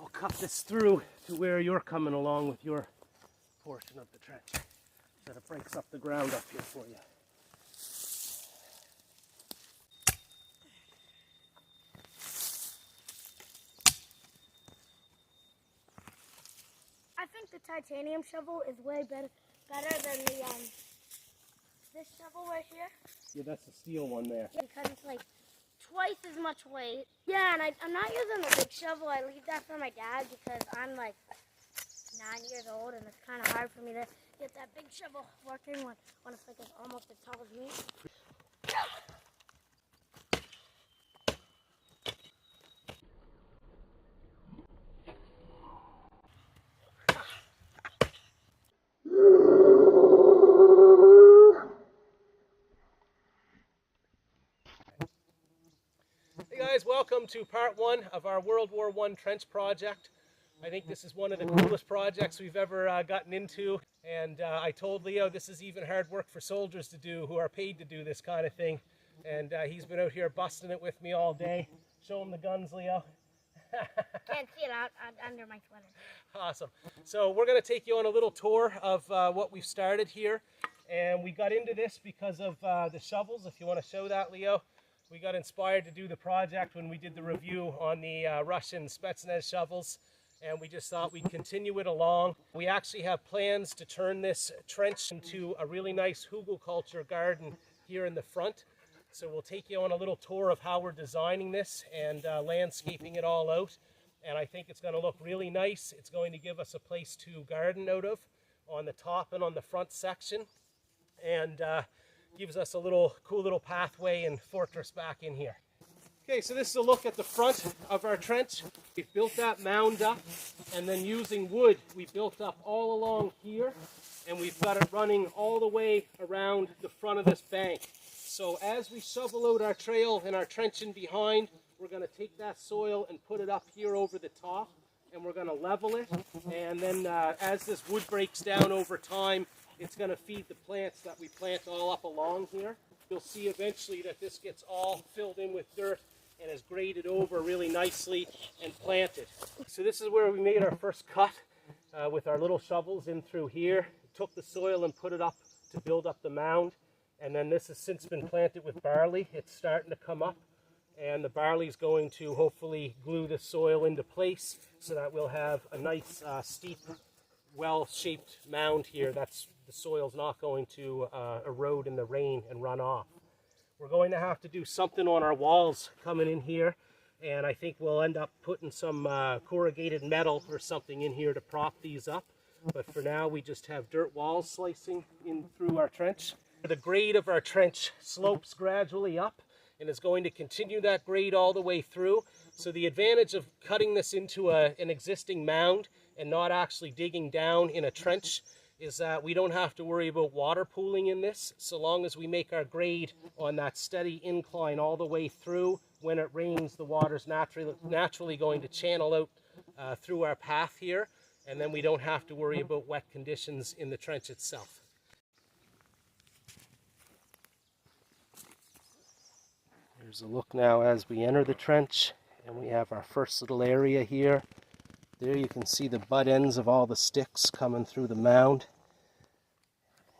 we'll cut this through to where you're coming along with your portion of the trench. So that it breaks up the ground up here for you. I think the titanium shovel is way better than the this shovel right here. Yeah, that's the steel one there. Because it's like twice as much weight. Yeah, and I'm not using the big shovel. I leave that for my dad because I'm like 9 years old and it's kind of hard for me to get that big shovel working when it's like almost as tall as me. Hey guys, welcome to part 1 of our World War I trench project. I think this is one of the coolest projects we've ever gotten into, and I told Leo this is even hard work for soldiers to do who are paid to do this kind of thing, and he's been out here busting it with me all day. Show him the guns, Leo. Can't see it out under my sweater. Awesome. So we're going to take you on a little tour of what we've started here, and we got into this because of the shovels. If you want to show that, Leo. We got inspired to do the project when we did the review on the Russian Spetsnaz shovels, and we just thought we'd continue it along. We actually have plans to turn this trench into a really nice Hugelkultur garden here in the front. So we'll take you on a little tour of how we're designing this and landscaping it all out. And I think it's going to look really nice. It's going to give us a place to garden out of on the top and on the front section. And gives us a cool little pathway and fortress back in here. Okay, so this is a look at the front of our trench. We've built that mound up, and then using wood, we built up all along here, and we've got it running all the way around the front of this bank. So as we shovel out our trail and our trench in behind, we're going to take that soil and put it up here over the top, and we're going to level it, and then as this wood breaks down over time, it's going to feed the plants that we plant all up along here. You'll see eventually that this gets all filled in with dirt and is graded over really nicely and planted. So this is where we made our first cut with our little shovels in through here. Took the soil and put it up to build up the mound. And then this has since been planted with barley. It's starting to come up. And the barley is going to hopefully glue the soil into place so that we'll have a nice steep, well-shaped mound here. The soil's not going to erode in the rain and run off. We're going to have to do something on our walls coming in here, and I think we'll end up putting some corrugated metal or something in here to prop these up. But for now, we just have dirt walls slicing in through our trench. The grade of our trench slopes gradually up and is going to continue that grade all the way through. So the advantage of cutting this into an existing mound and not actually digging down in a trench is that we don't have to worry about water pooling in this, so long as we make our grade on that steady incline all the way through. When it rains, the water's naturally going to channel out through our path here, and then we don't have to worry about wet conditions in the trench itself. Here's a look now as we enter the trench, and we have our first little area here. There you can see the butt ends of all the sticks coming through the mound.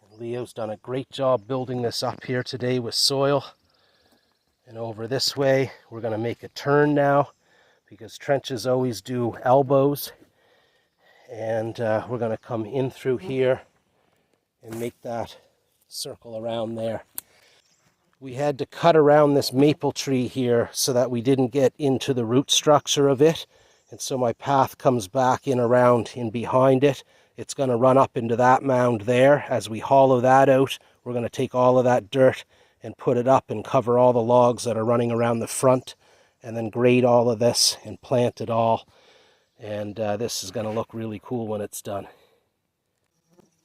And Leo's done a great job building this up here today with soil. And over this way, we're going to make a turn now because trenches always do elbows. And we're going to come in through here and make that circle around there. We had to cut around this maple tree here so that we didn't get into the root structure of it. And so my path comes back in around in behind it. It's going to run up into that mound there. As we hollow that out, we're going to take all of that dirt and put it up and cover all the logs that are running around the front, and then grade all of this and plant it all. And this is going to look really cool when it's done.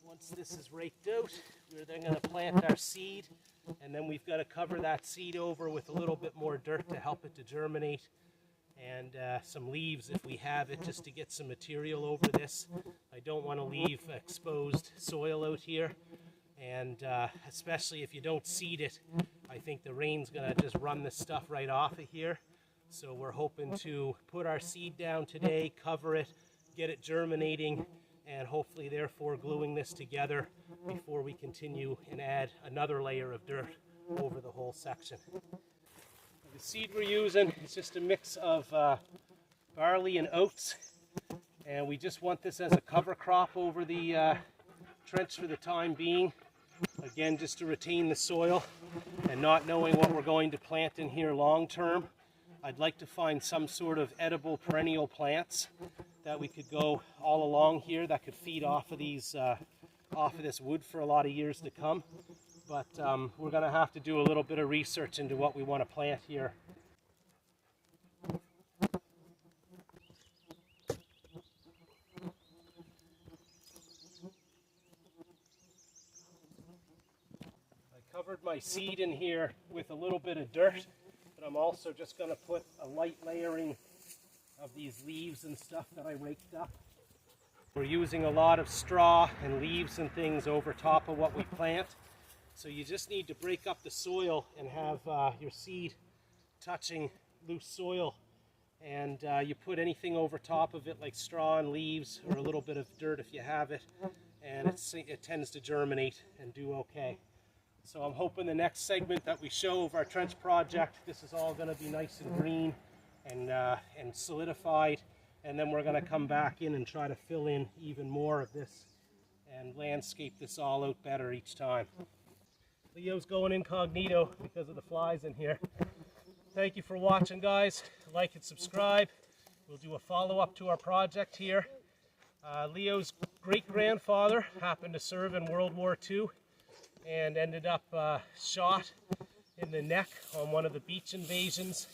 Once this is raked out, we're then going to plant our seed, and then we've got to cover that seed over with a little bit more dirt to help it to germinate. And some leaves if we have it, just to get some material over this. I don't want to leave exposed soil out here, and especially if you don't seed it, I think the rain's going to just run this stuff right off of here. So we're hoping to put our seed down today, cover it, get it germinating, and hopefully therefore gluing this together before we continue and add another layer of dirt over the whole section. The seed we're using is just a mix of barley and oats, and we just want this as a cover crop over the trench for the time being. Again, just to retain the soil and not knowing what we're going to plant in here long term. I'd like to find some sort of edible perennial plants that we could go all along here that could feed off of these, off of this wood for a lot of years to come. But we're going to have to do a little bit of research into what we want to plant here. I covered my seed in here with a little bit of dirt. I'm also just going to put a light layering of these leaves and stuff that I raked up. We're using a lot of straw and leaves and things over top of what we plant. So you just need to break up the soil and have your seed touching loose soil. And you put anything over top of it like straw and leaves or a little bit of dirt if you have it. And it tends to germinate and do okay. So I'm hoping the next segment that we show of our trench project, this is all going to be nice and green and solidified, and then we're going to come back in and try to fill in even more of this and landscape this all out better each time. Leo's going incognito because of the flies in here. Thank you for watching, guys. Like and subscribe. We'll do a follow-up to our project here. Leo's great-grandfather happened to serve in World War II and ended up shot in the neck on one of the beach invasions.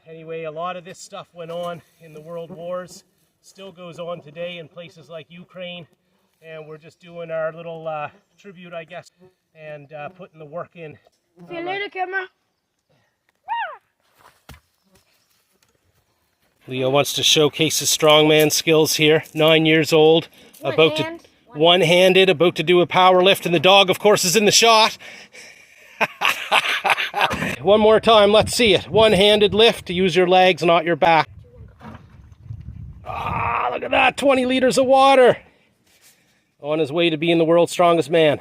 Anyway, a lot of this stuff went on in the world wars, still goes on today in places like Ukraine, and we're just doing our little tribute, I guess, and putting the work in. See you later, camera. Leo wants to showcase his strongman skills here. 9 years old, one-handed, about to do a power lift, and the dog, of course, is in the shot. One more time, let's see it. One-handed lift, use your legs, not your back. Ah, look at that, 20 liters of water. On his way to being the world's strongest man.